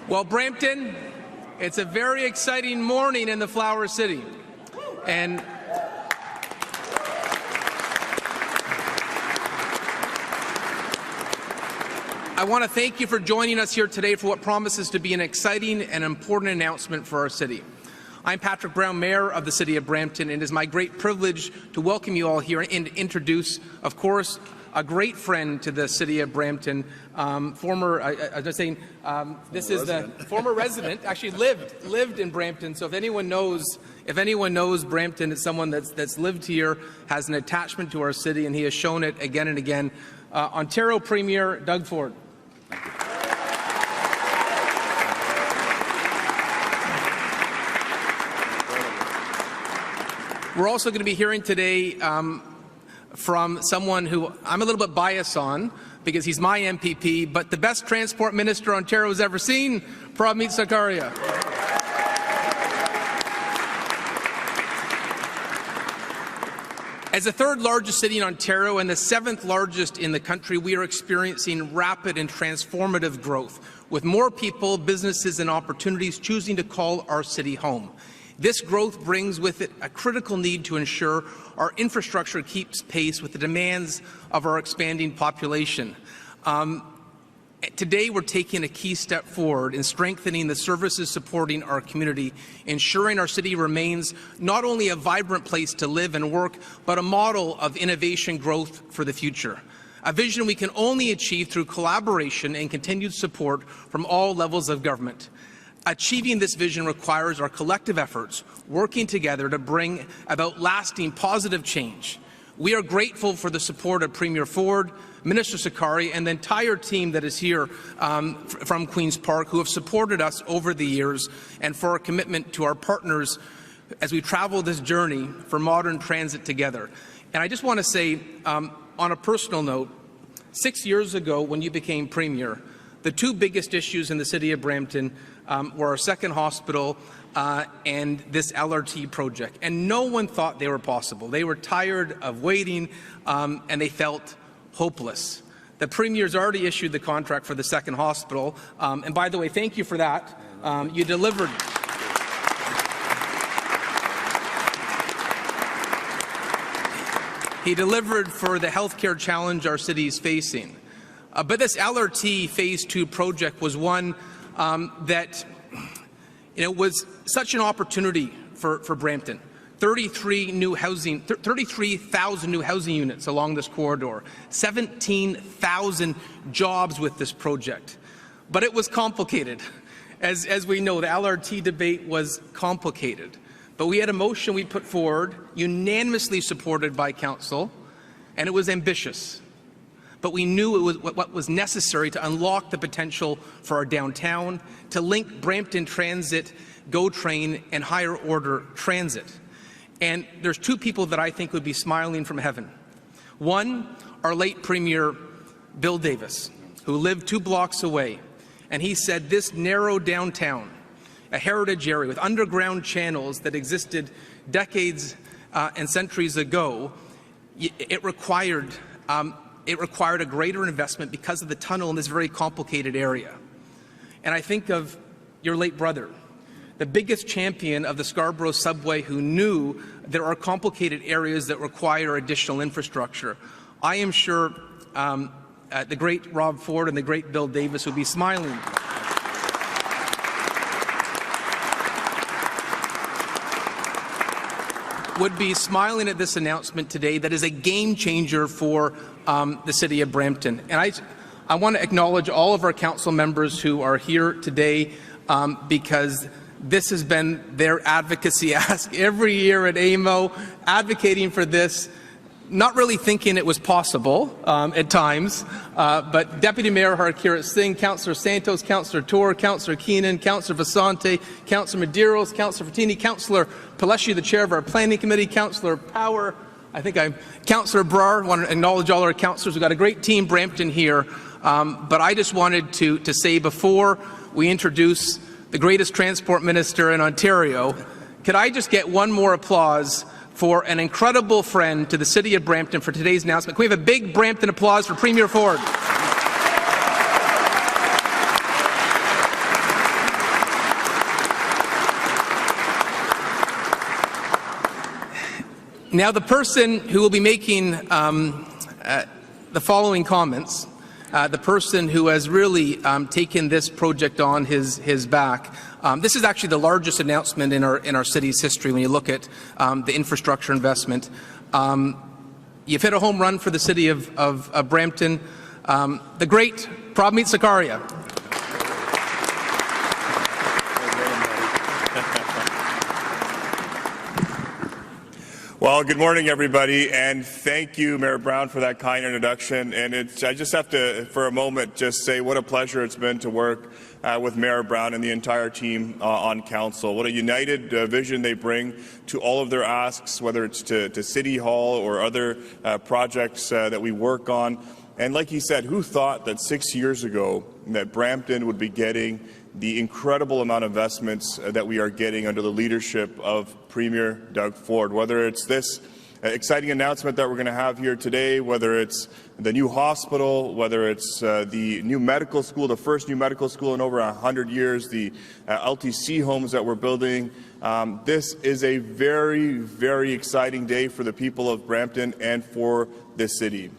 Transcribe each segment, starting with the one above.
Well, Brampton, it's a very exciting morning in the Flower City. And I want to thank you for joining us here today for what promises to be an exciting and important announcement for our city. I'm Patrick Brown, Mayor of the City of Brampton, and it is my great privilege to welcome you all here and introduce, of course, a great friend to the City of Brampton, former resident, actually lived in Brampton. So if anyone knows Brampton, it's someone that's lived here, has an attachment to our city, and he has shown it again and again. Ontario Premier Doug Ford. We're also going to be hearing today from someone who I'm a little bit biased on because he's my MPP, but the best transport minister Ontario has ever seen, Prabmeet Sarkaria. As the third largest city in Ontario and the seventh largest in the country, we are experiencing rapid and transformative growth, with more people, businesses, and opportunities choosing to call our city home. This growth brings with it a critical need to ensure our infrastructure keeps pace with the demands of our expanding population. Today, we're taking a key step forward in strengthening the services supporting our community, ensuring our city remains not only a vibrant place to live and work, but a model of innovation growth for the future. A vision we can only achieve through collaboration and continued support from all levels of government. Achieving this vision requires our collective efforts, working together to bring about lasting positive change. We are grateful for the support of Premier Ford, Minister Sarkaria, and the entire team that is here from Queen's Park, who have supported us over the years, and for our commitment to our partners as we travel this journey for modern transit together. And I just want to say, on a personal note, 6 years ago when you became Premier, the two biggest issues in the City of Brampton were our second hospital and this LRT project. And no one thought they were possible. They were tired of waiting and they felt hopeless. The Premier's already issued the contract for the second hospital. And by the way, thank you for that. You delivered. He delivered for the healthcare challenge our city is facing. But this LRT Phase 2 project was one that was such an opportunity for Brampton. 33,000 new housing units along this corridor, 17,000 jobs with this project. But it was complicated. As we know, the LRT debate was complicated. But we had a motion we put forward, unanimously supported by Council, and it was ambitious. But we knew it was what was necessary to unlock the potential for our downtown, to link Brampton Transit, GO Train, and higher order transit. And there's two people that I think would be smiling from heaven. One, our late Premier, Bill Davis, who lived 2 blocks away. And he said this narrow downtown, a heritage area with underground channels that existed decades and centuries ago, it required a greater investment because of the tunnel in this very complicated area. And I think of your late brother, the biggest champion of the Scarborough subway, who knew there are complicated areas that require additional infrastructure. I am sure the great Rob Ford and the great Bill Davis would be smiling. Would be smiling at this announcement today that is a game changer for the City of Brampton. And I want to acknowledge all of our council members who are here today because this has been their advocacy ask every year at AMO, advocating for this, not really thinking it was possible at times, but Deputy Mayor Harkirat Singh, Councillor Santos, Councillor Torr, Councillor Keenan, Councillor Vasante, Councillor Medeiros, Councillor Fatini, Councillor Pelesci, the Chair of our Planning Committee, Councillor Power, Councillor Brar. I want to acknowledge all our councillors. We've got a great team, Brampton, here, but I just wanted to say before we introduce the greatest transport minister in Ontario, could I just get one more applause for an incredible friend to the City of Brampton for today's announcement? Can we have a big Brampton applause for Premier Ford? Now, the person who will be making the following comments, the person who has really taken this project on his back, this is actually the largest announcement in our city's history when you look at the infrastructure investment. You've hit a home run for the city of Brampton. The great Prabmeet Sarkaria. Well, good morning, everybody, and thank you, Mayor Brown, for that kind introduction. And I just have to, for a moment, just say what a pleasure it's been to work with Mayor Brown and the entire team on council. What a united vision they bring to all of their asks, whether it's to City Hall or other projects that we work on. And like he said, who thought that 6 years ago that Brampton would be getting the incredible amount of investments that we are getting under the leadership of Premier Doug Ford, whether it's this exciting announcement that we're going to have here today, whether it's the new hospital, whether it's the new medical school, the first new medical school in over 100 years, the LTC homes that we're building. This is a very, very exciting day for the people of Brampton and for this city.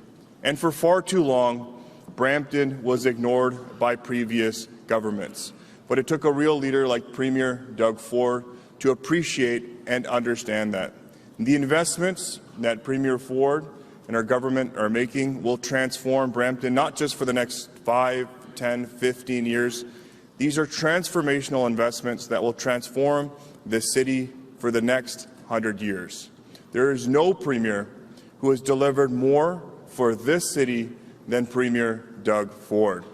And for far too long, Brampton was ignored by previous governments. But it took a real leader like Premier Doug Ford to appreciate and understand that. The investments that Premier Ford and our government are making will transform Brampton, not just for the next 5, 10, 15 years. These are transformational investments that will transform this city for the next 100 years. There is no premier who has delivered more for this city than Premier Doug Ford.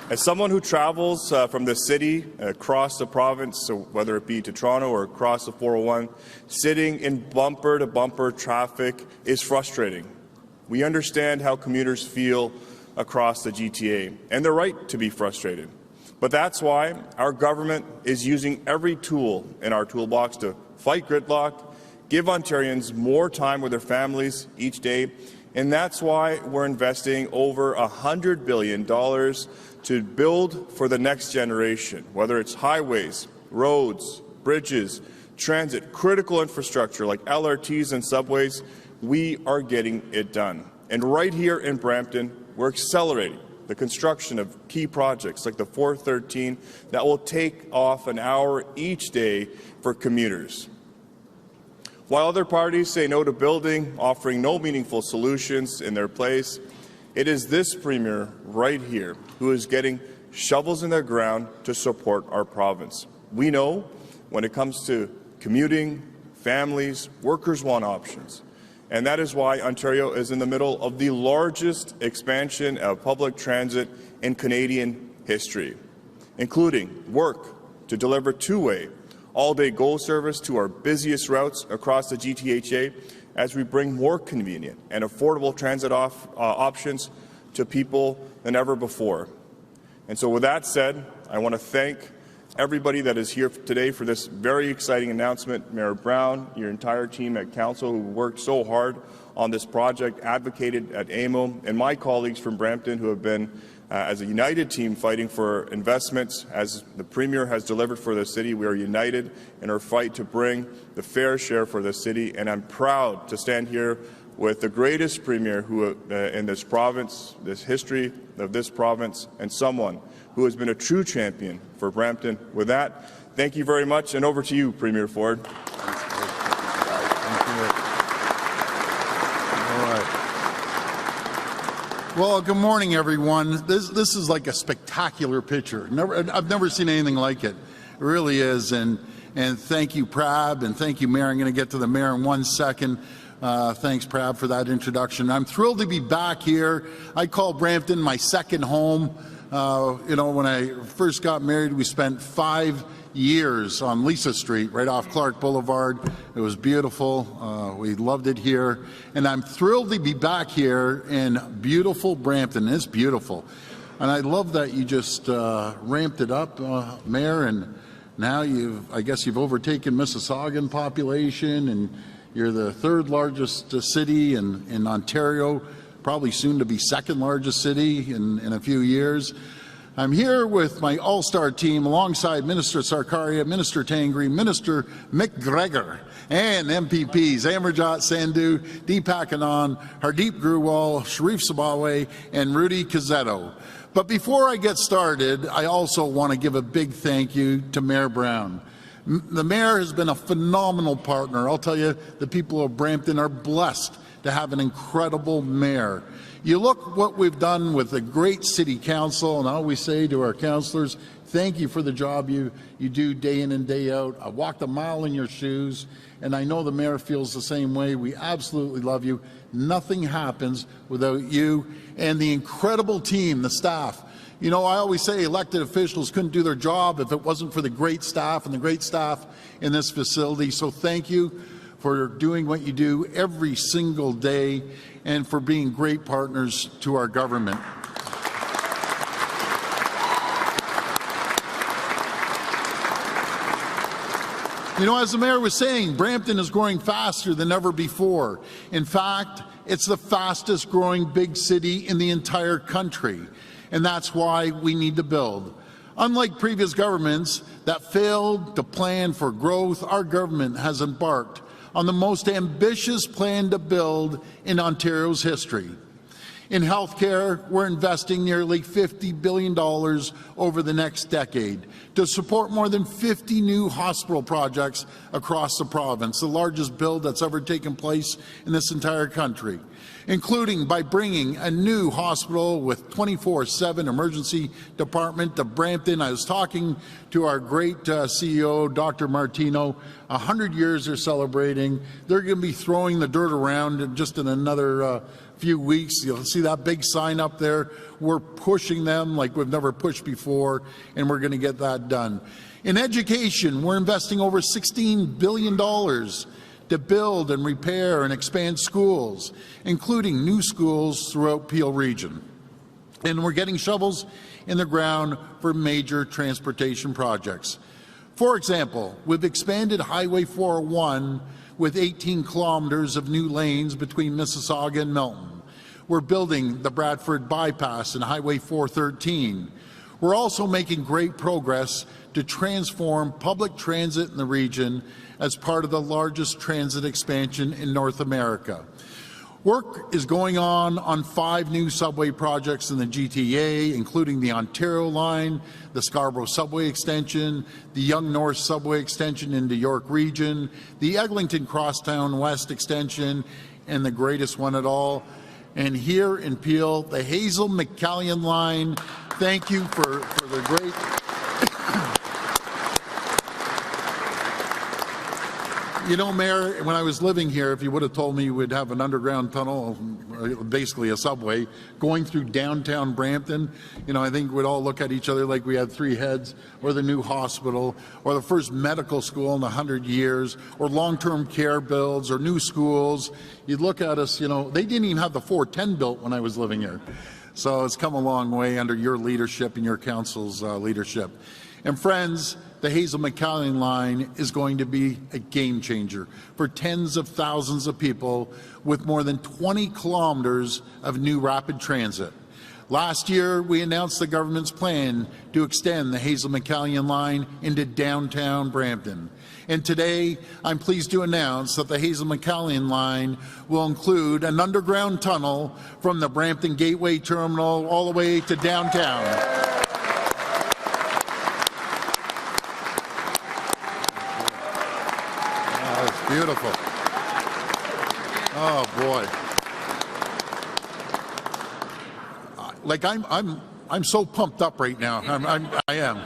As someone who travels from the city across the province, so whether it be to Toronto or across the 401, sitting in bumper-to-bumper traffic is frustrating. We understand how commuters feel across the GTA, and they're right to be frustrated. But that's why our government is using every tool in our toolbox to fight gridlock, give Ontarians more time with their families each day, and that's why we're investing over $100 billion to build for the next generation, whether it's highways, roads, bridges, transit, critical infrastructure like LRTs and subways. We are getting it done. And right here in Brampton, we're accelerating the construction of key projects like the 413 that will take off an hour each day for commuters. While other parties say no to building, offering no meaningful solutions in their place, it is this Premier right here who is getting shovels in the ground to support our province. We know when it comes to commuting, families, workers want options. And that is why Ontario is in the middle of the largest expansion of public transit in Canadian history, including work to deliver two-way, all-day GO service to our busiest routes across the GTHA as we bring more convenient and affordable transit options to people than ever before. And so with that said, I want to thank everybody that is here today for this very exciting announcement. Mayor Brown, your entire team at Council who worked so hard on this project, advocated at AMO, and my colleagues from Brampton who have been as a united team fighting for investments. As the Premier has delivered for the city, we are united in our fight to bring the fair share for the city, and I'm proud to stand here with the greatest Premier who in this province, this history of this province, and someone who has been a true champion for Brampton. With that, thank you very much, and over to you, Premier Ford. Well, good morning, everyone. This is like a spectacular picture. I've never seen anything like it. It really is. And thank you, Prab, and thank you, Mayor. I'm going to get to the Mayor in 1 second. Thanks, Prab, for that introduction. I'm thrilled to be back here. I call Brampton my second home. You know, when I first got married, we spent 5 years on Lisa Street, right off Clark Boulevard. It was beautiful. We loved it here. And I'm thrilled to be back here in beautiful Brampton. It's beautiful. And I love that you just ramped it up, Mayor, and now I guess you've overtaken Mississauga in population, and you're the third largest city in Ontario, probably soon to be second largest city in a few years. I'm here with my all-star team alongside Minister Sarkaria, Minister Tangri, Minister McGregor, and MPPs Amarjot Sandhu, Deepak Anand, Hardeep Grewal, Sharif Sabawe, and Rudy Cazzetto. But before I get started, I also want to give a big thank you to Mayor Brown. The Mayor has been a phenomenal partner. I'll tell you, the people of Brampton are blessed to have an incredible mayor. You look what we've done with a great city council, and I always say to our councillors, thank you for the job you do day in and day out. I walked a mile in your shoes, and I know the mayor feels the same way. We absolutely love you. Nothing happens without you and the incredible team, the staff. You know, I always say elected officials couldn't do their job if it wasn't for the great staff and the great staff in this facility. So thank you for doing what you do every single day and for being great partners to our government. You know, as the mayor was saying, Brampton is growing faster than ever before. In fact, it's the fastest growing big city in the entire country, and that's why we need to build. Unlike previous governments that failed to plan for growth, our government has embarked on the most ambitious plan to build in Ontario's history. In healthcare, we're investing nearly $50 billion over the next decade to support more than 50 new hospital projects across the province, the largest build that's ever taken place in this entire country, including by bringing a new hospital with 24/7 emergency department to Brampton. I was talking to our great CEO, Dr. Martino. 100 years they're celebrating. They're going to be throwing the dirt around just in another few weeks. You'll see that big sign up there. We're pushing them like we've never pushed before, and we're going to get that done. In education, we're investing over $16 billion to build and repair and expand schools, including new schools throughout Peel Region. And we're getting shovels in the ground for major transportation projects. For example, we've expanded Highway 401 with 18 kilometers of new lanes between Mississauga and Milton. We're building the Bradford Bypass and Highway 413. We're also making great progress to transform public transit in the region as part of the largest transit expansion in North America. Work is going on 5 new subway projects in the GTA, including the Ontario Line, the Scarborough Subway Extension, the Yonge North Subway Extension into York Region, the Eglinton Crosstown West Extension, and the greatest one at all, and here in Peel, the Hazel McCallion Line. Thank you for the great... You know, Mayor, when I was living here, if you would have told me we'd have an underground tunnel, basically a subway, going through downtown Brampton, you know, I think we'd all look at each other like we had 3 heads, or the new hospital, or the first medical school in 100 years, or long-term care builds, or new schools. You'd look at us, you know, they didn't even have the 410 built when I was living here. So it's come a long way under your leadership and your council's leadership. And friends, the Hazel McCallion Line is going to be a game changer for tens of thousands of people with more than 20 kilometers of new rapid transit. Last year, we announced the government's plan to extend the Hazel McCallion Line into downtown Brampton. And today, I'm pleased to announce that the Hazel McCallion Line will include an underground tunnel from the Brampton Gateway Terminal all the way to downtown. Beautiful. Oh boy. Like I'm so pumped up right now. I am.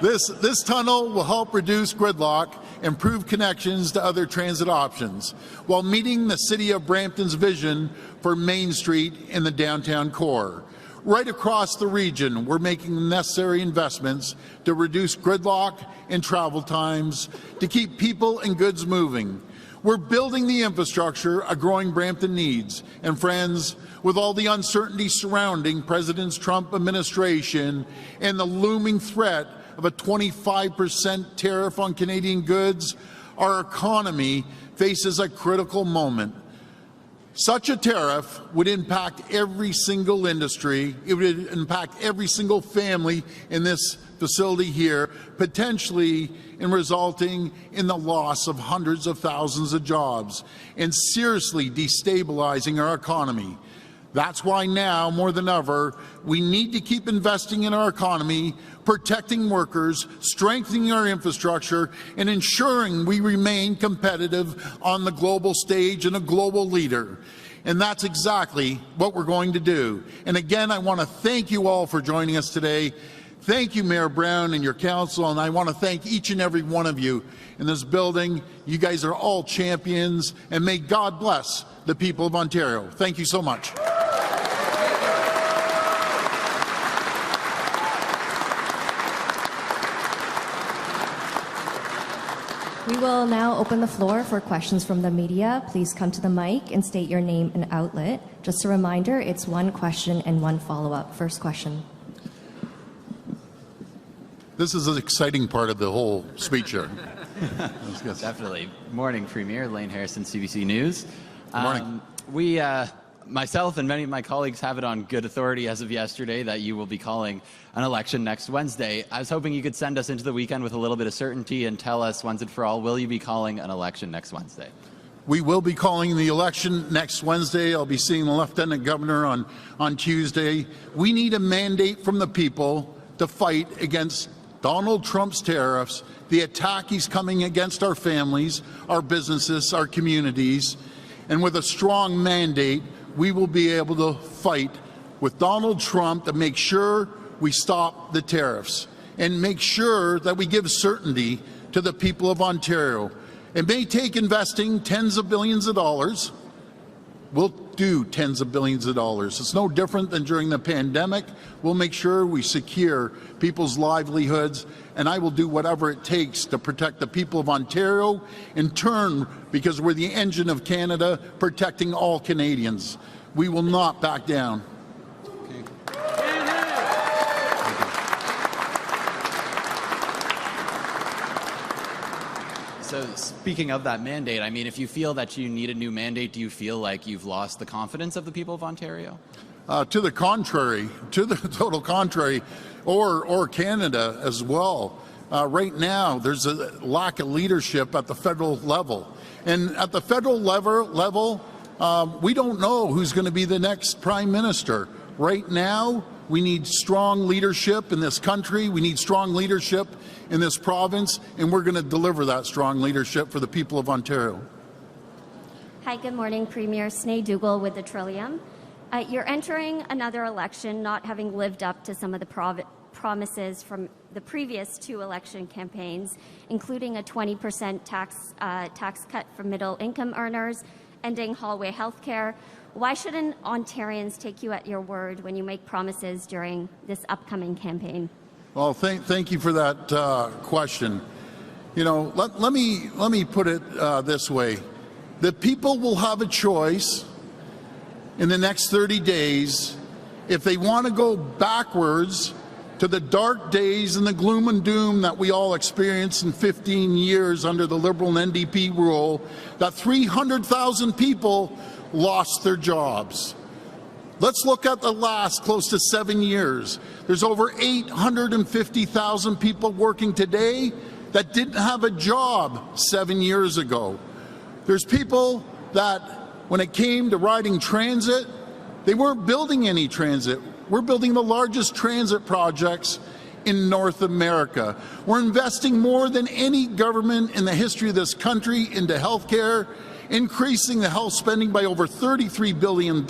This tunnel will help reduce gridlock, improve connections to other transit options, while meeting the City of Brampton's vision for Main Street in the downtown core. Right across the region, we're making the necessary investments to reduce gridlock and travel times, to keep people and goods moving. We're building the infrastructure a growing Brampton needs. And friends, with all the uncertainty surrounding President Trump's administration and the looming threat of a 25% tariff on Canadian goods, our economy faces a critical moment. Such a tariff would impact every single industry. It would impact every single family in this facility here, potentially in resulting in the loss of hundreds of thousands of jobs and seriously destabilizing our economy. That's why now, more than ever, we need to keep investing in our economy, protecting workers, strengthening our infrastructure, and ensuring we remain competitive on the global stage and a global leader. And that's exactly what we're going to do. And again, I want to thank you all for joining us today. Thank you, Mayor Brown and your council, and I want to thank each and every one of you in this building. You guys are all champions, and may God bless the people of Ontario. Thank you so much. We will now open the floor for questions from the media. Please come to the mic and state your name and outlet. Just a reminder, it's one question and one follow-up. First question. This is an exciting part of the whole speech here. Definitely. Morning, Premier. Lane Harrison, CBC News. Good morning. Myself and many of my colleagues have it on good authority as of yesterday that you will be calling an election next Wednesday. I was hoping you could send us into the weekend with a little bit of certainty and tell us once and for all, will you be calling an election next Wednesday? We will be calling the election next Wednesday. I'll be seeing the Lieutenant Governor on Tuesday. We need a mandate from the people to fight against Donald Trump's tariffs, the attack he's coming against our families, our businesses, our communities. And with a strong mandate, we will be able to fight with Donald Trump to make sure we stop the tariffs and make sure that we give certainty to the people of Ontario. It may take investing tens of billions of dollars. We'll do tens of billions of dollars. It's no different than during the pandemic. We'll make sure we secure people's livelihoods, and I will do whatever it takes to protect the people of Ontario, in turn, because we're the engine of Canada, protecting all Canadians. We will not back down. So speaking of that mandate, I mean, if you feel that you need a new mandate, do you feel like you've lost the confidence of the people of Ontario? To the contrary, to the total contrary, or Canada as well. Right now, there's a lack of leadership at the federal level. And at the federal level, we don't know who's going to be the next Prime Minister. Right now, we need strong leadership in this country. We need strong leadership in this province, and we're going to deliver that strong leadership for the people of Ontario. Hi, good morning, Premier. Sinead Dougal with the Trillium. You're entering another election not having lived up to some of the promises from the previous two election campaigns, including a 20% tax cut for middle-income earners, ending hallway health care. Why shouldn't Ontarians take you at your word when you make promises during this upcoming campaign? Well, thank you for that question. You know, let me put it this way. The people will have a choice in the next 30 days if they want to go backwards to the dark days and the gloom and doom that we all experienced in 15 years under the Liberal and NDP rule, that 300,000 people lost their jobs. Let's look at the last close to 7 years. There's over 850,000 people working today that didn't have a job 7 years ago. There's people that, when it came to riding transit, they weren't building any transit. We're building the largest transit projects in North America. We're investing more than any government in the history of this country into healthcare, increasing the health spending by over $33 billion,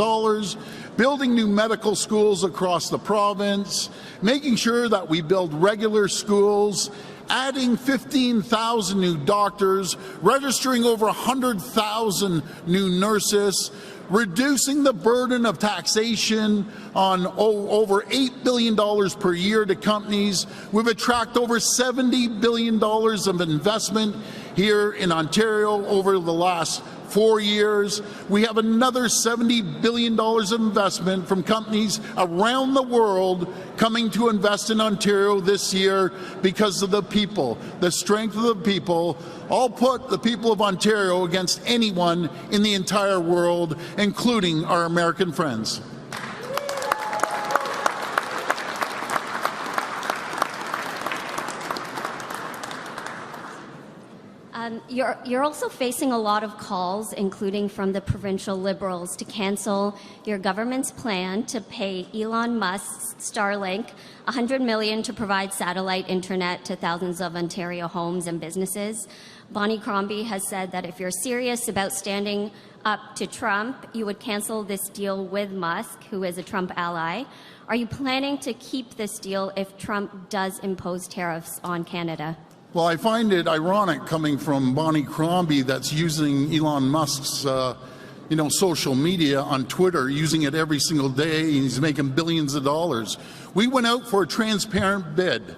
building new medical schools across the province, making sure that we build regular schools, adding 15,000 new doctors, registering over 100,000 new nurses, reducing the burden of taxation on over $8 billion per year to companies. We've attracted over $70 billion of investment here in Ontario over the last 4 years. We have another $70 billion of investment from companies around the world coming to invest in Ontario this year because of the people, the strength of the people. I'll put the people of Ontario against anyone in the entire world, including our American friends. You're also facing a lot of calls, including from the provincial Liberals, to cancel your government's plan to pay Elon Musk's Starlink $100 million to provide satellite internet to thousands of Ontario homes and businesses. Bonnie Crombie has said that if you're serious about standing up to Trump, you would cancel this deal with Musk, who is a Trump ally. Are you planning to keep this deal if Trump does impose tariffs on Canada? Well, I find it ironic coming from Bonnie Crombie that's using Elon Musk's social media on Twitter, using it every single day, and he's making billions of dollars. We went out for a transparent bid.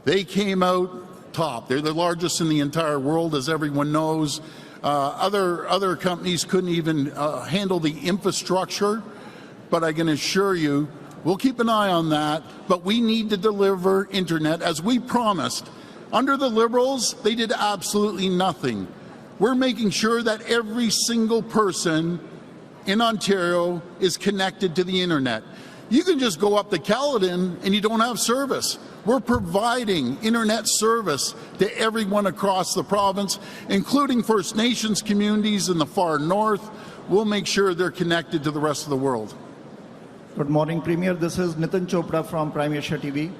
They came out top. They're the largest in the entire world, as everyone knows. Other companies couldn't even handle the infrastructure, but I can assure you, we'll keep an eye on that, but we need to deliver internet as we promised. Under the Liberals, they did absolutely nothing. We're making sure that every single person in Ontario is connected to the internet. You can just go up to Caledon and you don't have service. We're providing internet service to everyone across the province, including First Nations communities in the far north. We'll make sure they're connected to the rest of the world. Good morning, Premier. This is Nitin Chopra from Prime Asia TV.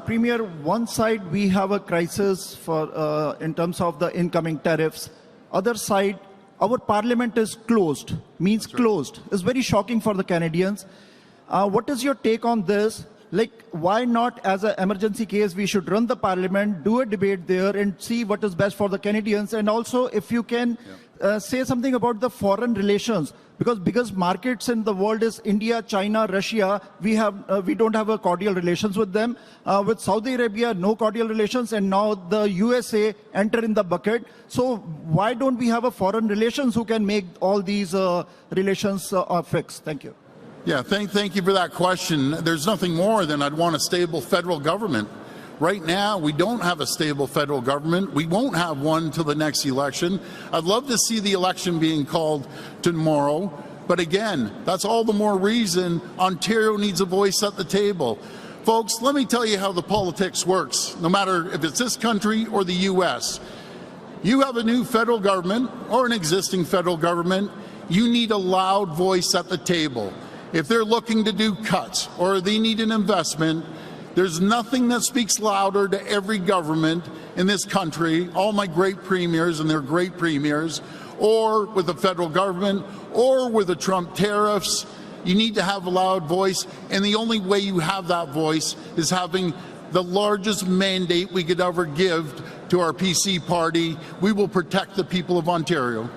Premier, one side we have a crisis for in terms of the incoming tariffs. Other side, our parliament is closed, means closed. It's very shocking for the Canadians. What is your take on this? Like, why not, as an emergency case, we should run the parliament, do a debate there, and see what is best for the Canadians? And also, if you can say something about the foreign relations, because biggest markets in the world is India, China, Russia. We don't have a cordial relations with them. With Saudi Arabia, no cordial relations, and now the USA enter in the bucket. So why don't we have a foreign relations who can make all these relations fixed? Thank you. Yeah, thank you for that question. There's nothing more than I'd want a stable federal government. Right now, we don't have a stable federal government. We won't have one till the next election. I'd love to see the election being called tomorrow. But again, that's all the more reason Ontario needs a voice at the table. Folks, let me tell you how the politics works, no matter if it's this country or the U.S. You have a new federal government or an existing federal government, you need a loud voice at the table. If they're looking to do cuts or they need an investment, there's nothing that speaks louder to every government in this country, all my great premiers and their great premiers, or with the federal government, or with the Trump tariffs. You need to have a loud voice, and the only way you have that voice is having the largest mandate we could ever give to our PC party. We will protect the people of Ontario.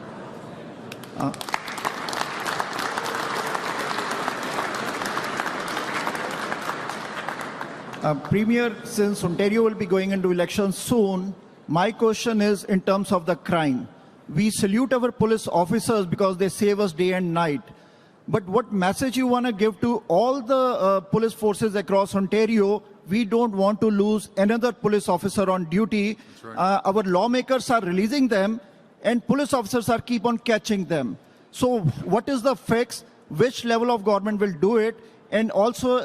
Premier, since Ontario will be going into elections soon, my question is in terms of the crime. We salute our police officers because they save us day and night. But what message you want to give to all the police forces across Ontario? We don't want to lose another police officer on duty. Right. Our lawmakers are releasing them, and police officers are keep on catching them. So what is the fix? Which level of government will do it? And also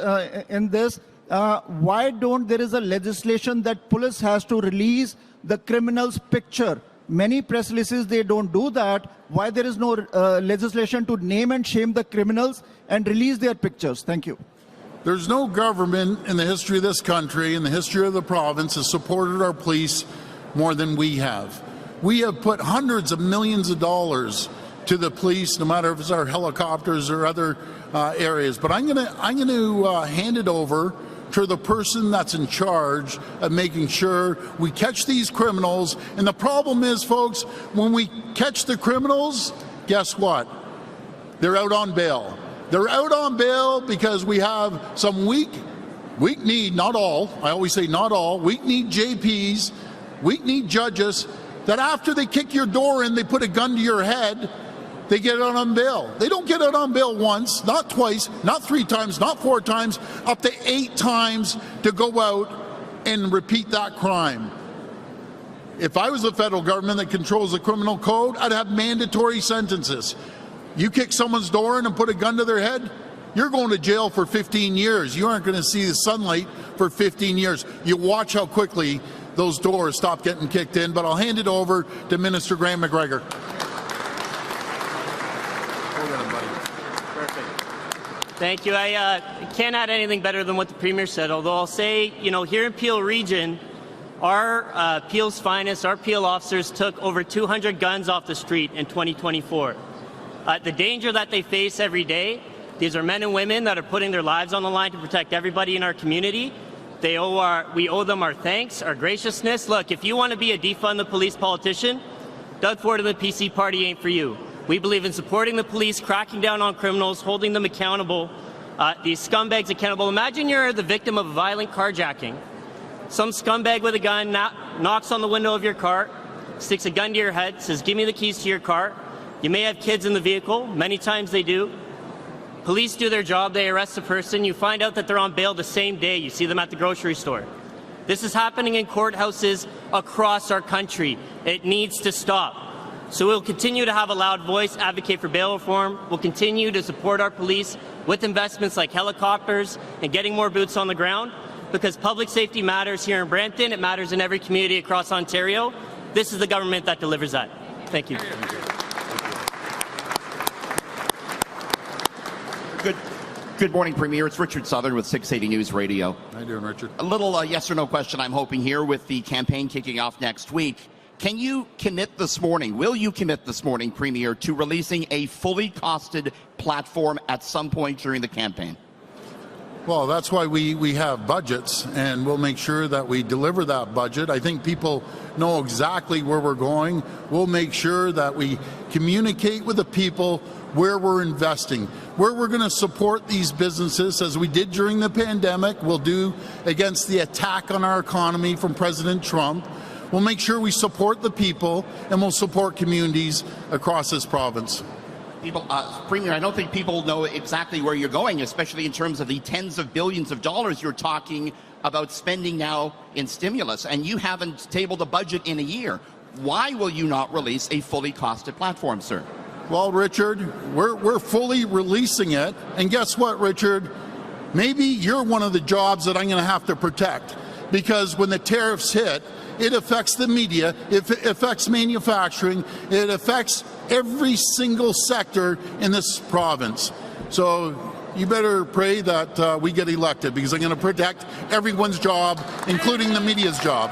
in this, why don't there is a legislation that police has to release the criminal's picture? Many press releases, they don't do that. Why there is no legislation to name and shame the criminals and release their pictures? Thank you. There's no government in the history of this country, in the history of the province, has supported our police more than we have. We have put hundreds of millions of dollars to the police, no matter if it's our helicopters or other areas. But I'm going to hand it over to the person that's in charge of making sure we catch these criminals. And the problem is, folks, when we catch the criminals, guess what? They're out on bail. They're out on bail because we have some weak-kneed, not all, I always say not all, weak-kneed JPs, weak-kneed judges that after they kick your door in, they put a gun to your head, they get out on bail. They don't get out on bail once, not twice, not 3 times, not 4 times, up to 8 times to go out and repeat that crime. If I was the federal government that controls the criminal code, I'd have mandatory sentences. You kick someone's door in and put a gun to their head, you're going to jail for 15 years. You aren't going to see the sunlight for 15 years. You watch how quickly those doors stop getting kicked in, but I'll hand it over to Minister Graham McGregor. Thank you. I can't add anything better than what the Premier said, although I'll say, you know, here in Peel Region, our Peel's finest, our Peel officers took over 200 guns off the street in 2024. The danger that they face every day, these are men and women that are putting their lives on the line to protect everybody in our community. We owe them our thanks, our graciousness. Look, if you want to be a defund the police politician, Doug Ford and the PC party ain't for you. We believe in supporting the police, cracking down on criminals, holding them accountable, these scumbags accountable. Imagine you're the victim of a violent carjacking. Some scumbag with a gun knocks on the window of your car, sticks a gun to your head, says, "Give me the keys to your car." You may have kids in the vehicle. Many times they do. Police do their job. They arrest the person. You find out that they're on bail the same day. You see them at the grocery store. This is happening in courthouses across our country. It needs to stop. So we'll continue to have a loud voice, advocate for bail reform. We'll continue to support our police with investments like helicopters and getting more boots on the ground, because public safety matters here in Brampton. It matters in every community across Ontario. This is the government that delivers that. Thank you. Good morning, Premier. It's Richard Southern with 680 News Radio. How you doing, Richard? A little yes or no question I'm hoping here with the campaign kicking off next week. Can you commit this morning, will you commit this morning, Premier, to releasing a fully costed platform at some point during the campaign? Well, that's why we have budgets, and we'll make sure that we deliver that budget. I think people know exactly where we're going. We'll make sure that we communicate with the people where we're investing, where we're going to support these businesses, as we did during the pandemic. We'll do against the attack on our economy from President Trump. We'll make sure we support the people, and we'll support communities across this province. Premier, I don't think people know exactly where you're going, especially in terms of the tens of billions of dollars you're talking about spending now in stimulus, and you haven't tabled a budget in a year. Why will you not release a fully costed platform, sir? Well, Richard, we're fully releasing it, and guess what, Richard? Maybe you're one of the jobs that I'm going to have to protect, because when the tariffs hit, it affects the media, it affects manufacturing, it affects every single sector in this province. So you better pray that we get elected, because I'm going to protect everyone's job, including the media's job.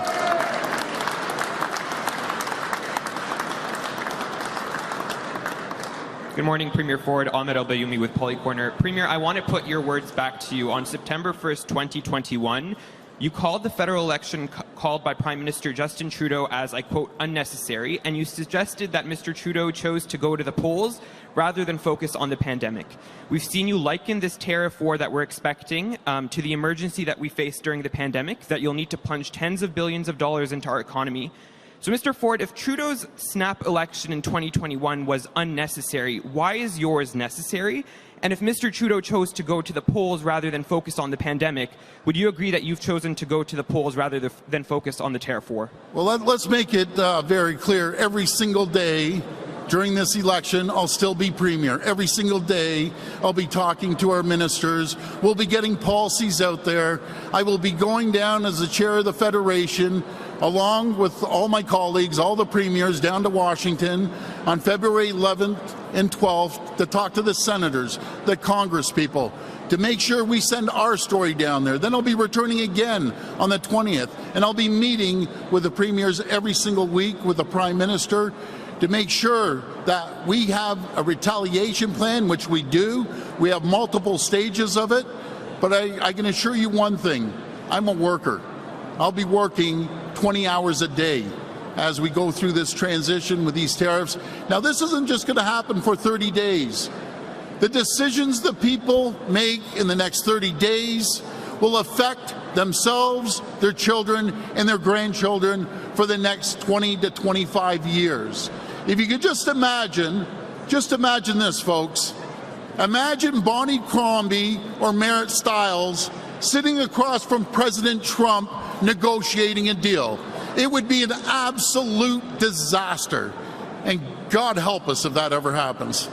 Good morning, Premier Ford. Ahmed Al-Bayoumi with Polycorner. Premier, I want to put your words back to you. On September 1st, 2021, you called the federal election called by Prime Minister Justin Trudeau as, I quote, unnecessary, and you suggested that Mr. Trudeau chose to go to the polls rather than focus on the pandemic. We've seen you liken this tariff war that we're expecting to the emergency that we faced during the pandemic, that you'll need to plunge tens of billions of dollars into our economy. So, Mr. Ford, if Trudeau's snap election in 2021 was unnecessary, why is yours necessary? And if Mr. Trudeau chose to go to the polls rather than focus on the pandemic, would you agree that you've chosen to go to the polls rather than focus on the tariff war? Well, let's make it very clear. Every single day during this election, I'll still be Premier. Every single day, I'll be talking to our ministers. We'll be getting policies out there. I will be going down as the chair of the Federation, along with all my colleagues, all the premiers, down to Washington on February 11th and 12th to talk to the senators, the Congress people, to make sure we send our story down there. Then I'll be returning again on the 20th, and I'll be meeting with the premiers every single week with the Prime Minister to make sure that we have a retaliation plan, which we do. We have multiple stages of it, but I can assure you one thing, I'm a worker. I'll be working 20 hours a day as we go through this transition with these tariffs. Now, this isn't just going to happen for 30 days. The decisions the people make in the next 30 days will affect themselves, their children, and their grandchildren for the next 20 to 25 years. If you could just imagine this, folks. Imagine Bonnie Crombie or Merritt Stiles sitting across from President Trump negotiating a deal. It would be an absolute disaster. And God help us if that ever happens.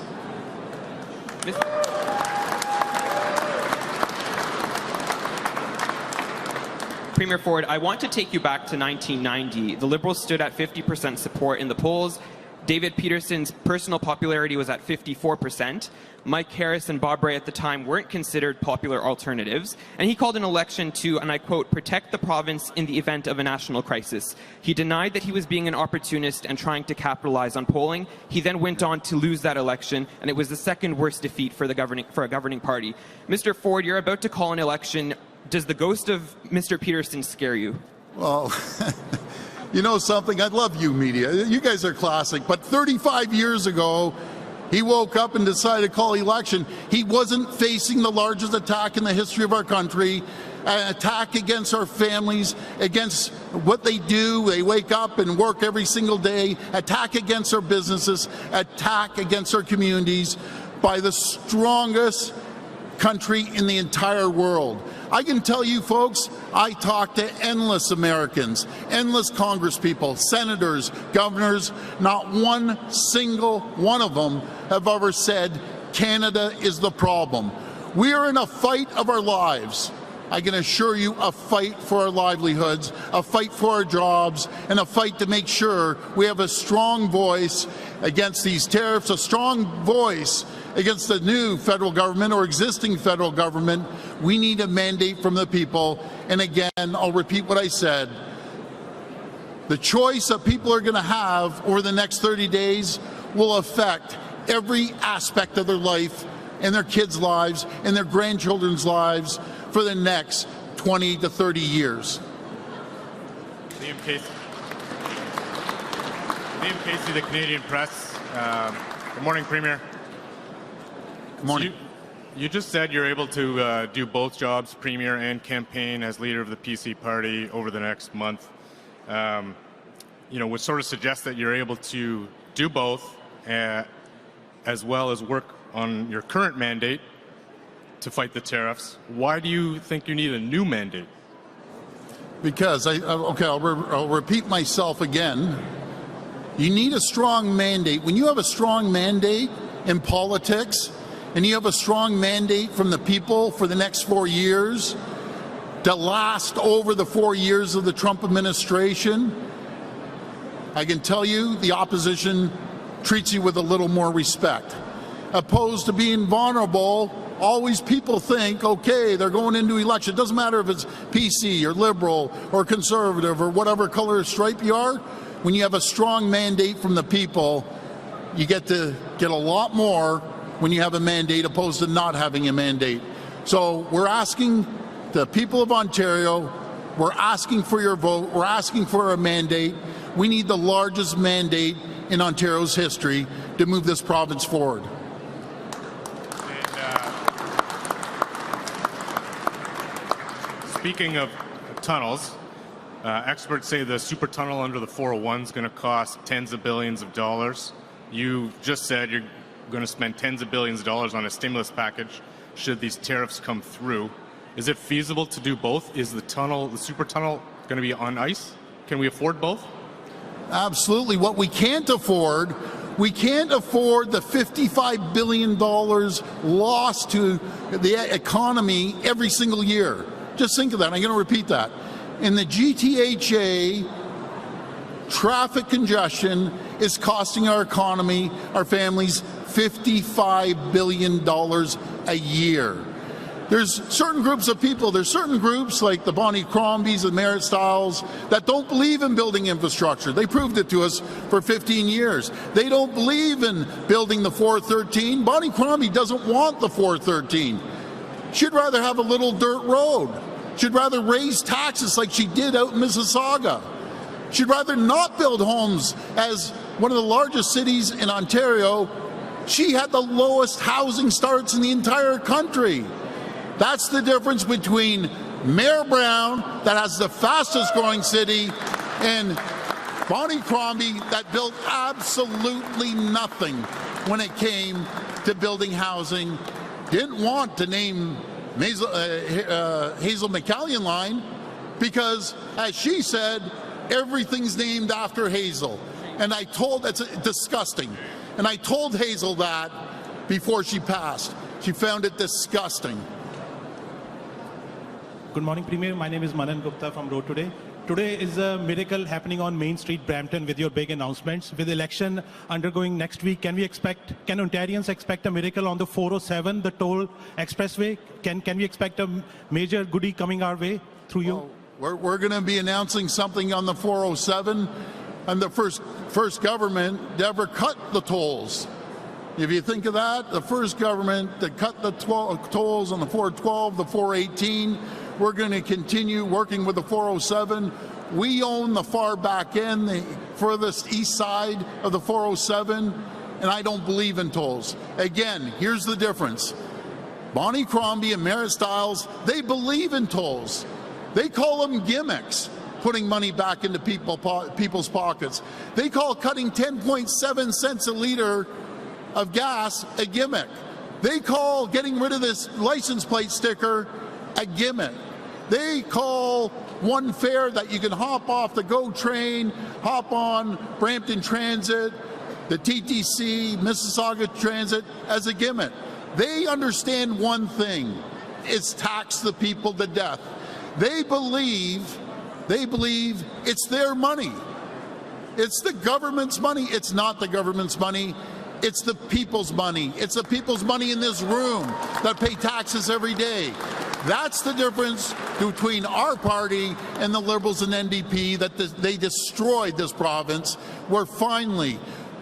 Premier Ford, I want to take you back to 1990. The Liberals stood at 50% support in the polls. David Peterson's personal popularity was at 54%. Mike Harris and Bob Rae at the time weren't considered popular alternatives. And he called an election to, and I quote, protect the province in the event of a national crisis. He denied that he was being an opportunist and trying to capitalize on polling. He then went on to lose that election, and it was the second worst defeat for a governing party. Mr. Ford, you're about to call an election. Does the ghost of Mr. Peterson scare you? Well, you know something? I love you, media. You guys are classic. But 35 years ago, he woke up and decided to call election. He wasn't facing the largest attack in the history of our country, an attack against our families, against what they do. They wake up and work every single day, attack against our businesses, attack against our communities by the strongest country in the entire world. I can tell you, folks, I talk to endless Americans, endless congresspeople, senators, governors. Not one single one of them have ever said Canada is the problem. We are in a fight of our lives. I can assure you, a fight for our livelihoods, a fight for our jobs, and a fight to make sure we have a strong voice against these tariffs, a strong voice against the new federal government or existing federal government. We need a mandate from the people. And again, I'll repeat what I said. The choice that people are going to have over the next 30 days will affect every aspect of their life and their kids' lives and their grandchildren's lives for the next 20 to 30 years. Liam Casey, the Canadian Press. Good morning, Premier. Good morning. So you just said you're able to do both jobs, Premier and campaign as leader of the PC party over the next month. Would sort of suggest that you're able to do both as well as work on your current mandate to fight the tariffs. Why do you think you need a new mandate? Because, I'll repeat myself again. You need a strong mandate. When you have a strong mandate in politics, and you have a strong mandate from the people for the next 4 years to last over the 4 years of the Trump administration, I can tell you the opposition treats you with a little more respect. Opposed to being vulnerable, always people think, okay, they're going into election. It doesn't matter if it's PC or Liberal or Conservative or whatever color stripe you are. When you have a strong mandate from the people, you get to get a lot more when you have a mandate opposed to not having a mandate. So we're asking the people of Ontario, we're asking for your vote, we're asking for a mandate. We need the largest mandate in Ontario's history to move this province forward. Speaking of tunnels, experts say the super tunnel under the 401 is going to cost tens of billions of dollars. You just said you're going to spend tens of billions of dollars on a stimulus package should these tariffs come through. Is it feasible to do both? Is the super tunnel going to be on ice? Can we afford both? Absolutely. What we can't afford the $55 billion lost to the economy every single year. Just think of that. I'm going to repeat that. In the GTHA, traffic congestion is costing our economy, our families, $55 billion a year. There's certain groups of people, there's certain groups like the Bonnie Crombies and Merritt Stiles that don't believe in building infrastructure. They proved it to us for 15 years. They don't believe in building the 413. Bonnie Crombie doesn't want the 413. She'd rather have a little dirt road. She'd rather raise taxes like she did out in Mississauga. She'd rather not build homes. As one of the largest cities in Ontario, she had the lowest housing starts in the entire country. That's the difference between Mayor Brown, that has the fastest growing city, and Bonnie Crombie, that built absolutely nothing when it came to building housing, didn't want to name Hazel McCallion line because, as she said, everything's named after Hazel. And I told, that's disgusting. And I told Hazel that before she passed. She found it disgusting. Good morning, Premier. My name is Manan Gupta from Road Today. Today is a miracle happening on Main Street, Brampton, with your big announcements. With the election undergoing next week, can Ontarians expect a miracle on the 407, the toll expressway? Can we expect a major goodie coming our way through you? Well, we're going to be announcing something on the 407. I'm the first government to ever cut the tolls. If you think of that, the first government to cut the tolls on the 412, the 418. We're going to continue working with the 407. We own the far back end, the furthest east side of the 407, and I don't believe in tolls. Again, here's the difference. Bonnie Crombie and Marit Stiles, they believe in tolls. They call them gimmicks, putting money back into people's pockets. They call cutting 10.7 cents a liter of gas a gimmick. They call getting rid of this license plate sticker a gimmick. They call one fare that you can hop off the GO train, hop on Brampton Transit, the TTC, Mississauga Transit as a gimmick. They understand one thing: it's tax the people to death. They believe it's their money. It's the government's money. It's not the government's money. It's the people's money. It's the people's money in this room that pay taxes every day. That's the difference between our party and the Liberals and NDP, that they destroyed this province. We're finally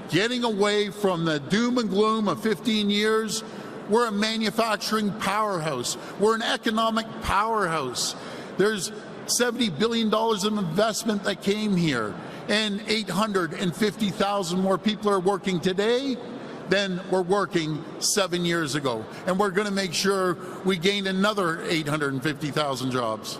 getting away from the doom and gloom of 15 years. We're a manufacturing powerhouse. We're an economic powerhouse. There's $70 billion of investment that came here, and 850,000 more people are working today than were working 7 years ago. And we're going to make sure we gain another 850,000 jobs.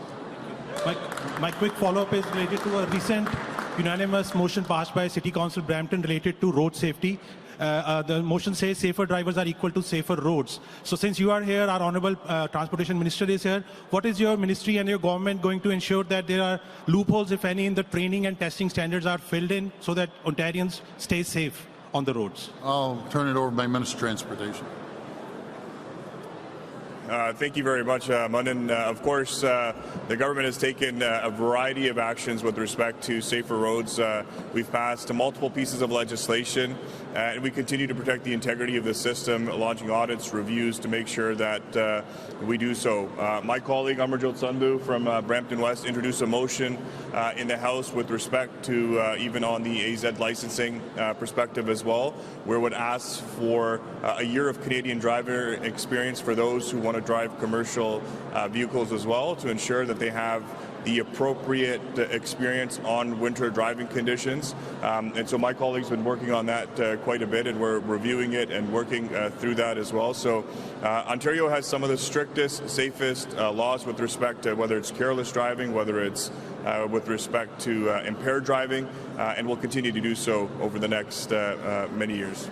My quick follow-up is related to a recent unanimous motion passed by City Council Brampton related to road safety. The motion says safer drivers are equal to safer roads. So since you are here, our Honourable Transportation Minister is here, what is your ministry and your government going to ensure that there are loopholes, if any, in the training and testing standards are filled in so that Ontarians stay safe on the roads? I'll turn it over to my Minister of Transportation. Thank you very much, Manan. Of course, the government has taken a variety of actions with respect to safer roads. We've passed multiple pieces of legislation, and we continue to protect the integrity of the system, launching audits, reviews to make sure that we do so. My colleague, Amarjot Sandhu from Brampton West, introduced a motion in the House with respect to even on the AZ licensing perspective as well, where it would ask for a year of Canadian driver experience for those who want to drive commercial vehicles as well, to ensure that they have the appropriate experience on winter driving conditions. And so my colleague's been working on that quite a bit, and we're reviewing it and working through that as well. So Ontario has some of the strictest, safest laws with respect to whether it's careless driving, whether it's with respect to impaired driving, and we'll continue to do so over the next many years.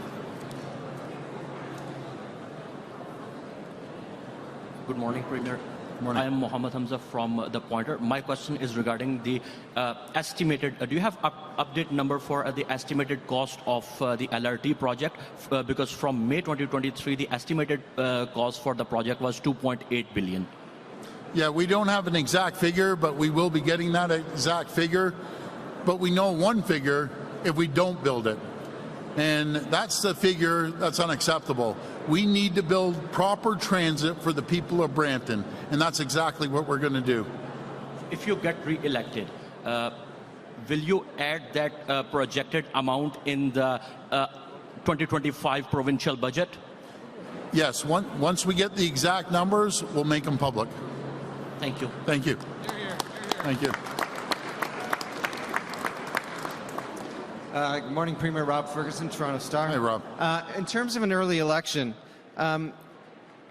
Good morning, Premier. Morning. I am Mohammed Hamza from The Pointer. My question is regarding the estimated, do you have update number for the estimated cost of the LRT project? Because from May 2023, the estimated cost for the project was $2.8 billion. Yeah, we don't have an exact figure, but we will be getting that exact figure. But we know one figure if we don't build it. And that's the figure that's unacceptable. We need to build proper transit for the people of Brampton, and that's exactly what we're going to do. If you get re-elected, will you add that projected amount in the 2025 provincial budget? Yes, once we get the exact numbers, we'll make them public. Thank you. Thank you. Thank you. Good morning, Premier. Rob Ferguson, Toronto Star. Hey, Rob. In terms of an early election,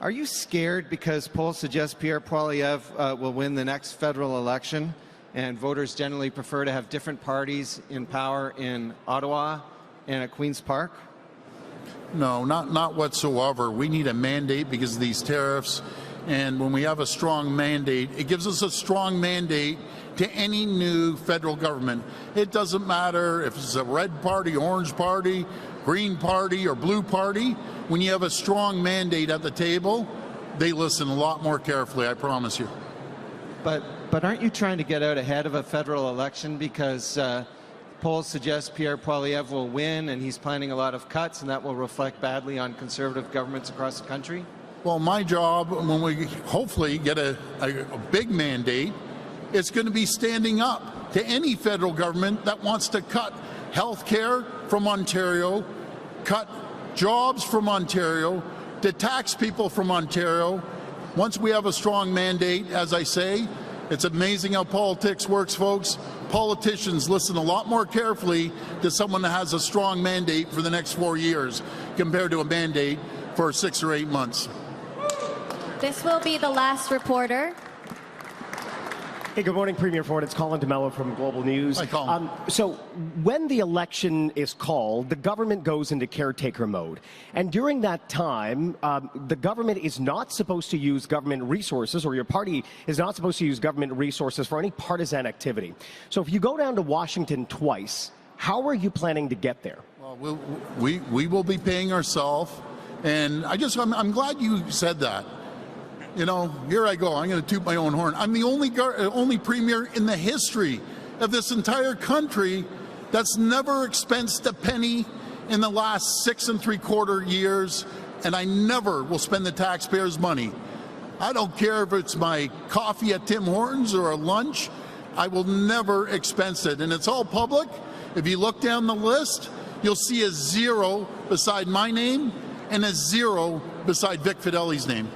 Are you scared because polls suggest Pierre Poilievre will win the next federal election, and voters generally prefer to have different parties in power in Ottawa and at Queen's Park? No, not whatsoever. We need a mandate because of these tariffs. And when we have a strong mandate, it gives us a strong mandate to any new federal government. It doesn't matter if it's a red party, orange party, green party, or blue party. When you have a strong mandate at the table, they listen a lot more carefully, I promise you. But aren't you trying to get out ahead of a federal election because polls suggest Pierre Poilievre will win and he's planning a lot of cuts, and that will reflect badly on Conservative governments across the country? Well, my job, when we hopefully get a big mandate, it's going to be standing up to any federal government that wants to cut health care from Ontario, cut jobs from Ontario, to tax people from Ontario. Once we have a strong mandate, as I say, it's amazing how politics works, folks. Politicians listen a lot more carefully to someone that has a strong mandate for the next 4 years compared to a mandate for 6 or 8 months. This will be the last reporter. Hey, good morning, Premier Ford. It's Colin DeMello from Global News. Hi, Colin. So when the election is called, the government goes into caretaker mode. And during that time, the government is not supposed to use government resources, or your party is not supposed to use government resources for any partisan activity. So if you go down to Washington twice, how are you planning to get there? Well, we will be paying ourselves. And I'm glad you said that. You know, here I go. I'm going to toot my own horn. I'm the only premier in the history of this entire country that's never expensed a penny in the last 6 3/4 years, and I never will spend the taxpayers' money. I don't care if it's my coffee at Tim Hortons or a lunch. I will never expense it, and it's all public. If you look down the list, you'll see a 0 beside my name and a 0 beside Vic Fideli's name.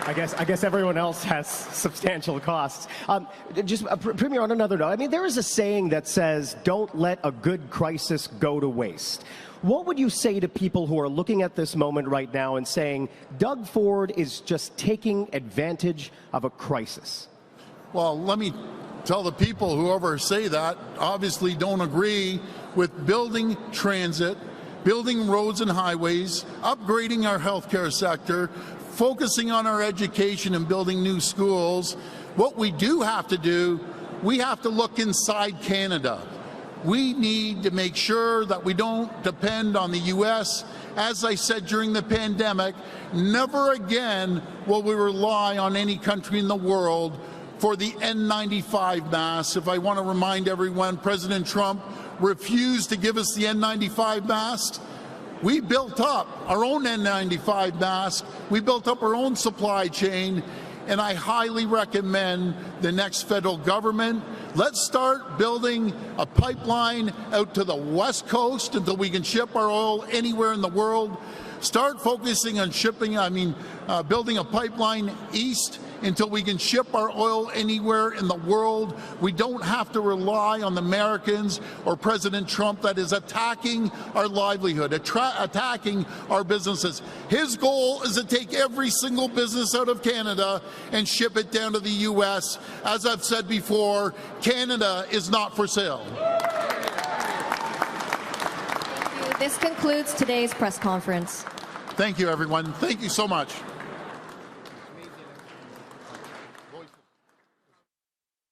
I guess everyone else has substantial costs. Premier, on another note, I mean, there is a saying that says, don't let a good crisis go to waste. What would you say to people who are looking at this moment right now and saying, Doug Ford is just taking advantage of a crisis? Well, let me tell the people, whoever say that, obviously don't agree with building transit, building roads and highways, upgrading our healthcare sector, focusing on our education and building new schools. What we do have to do, we have to look inside Canada. We need to make sure that we don't depend on the U.S. As I said during the pandemic, never again will we rely on any country in the world for the N95 mask. If I want to remind everyone, President Trump refused to give us the N95 mask. We built up our own N95 mask. We built up our own supply chain, and I highly recommend the next federal government. Let's start building a pipeline out to the West Coast until we can ship our oil anywhere in the world. Start focusing on building a pipeline east until we can ship our oil anywhere in the world. We don't have to rely on the Americans or President Trump that is attacking our livelihood, attacking our businesses. His goal is to take every single business out of Canada and ship it down to the U.S. As I've said before, Canada is not for sale. This concludes today's press conference. Thank you, everyone. Thank you so much.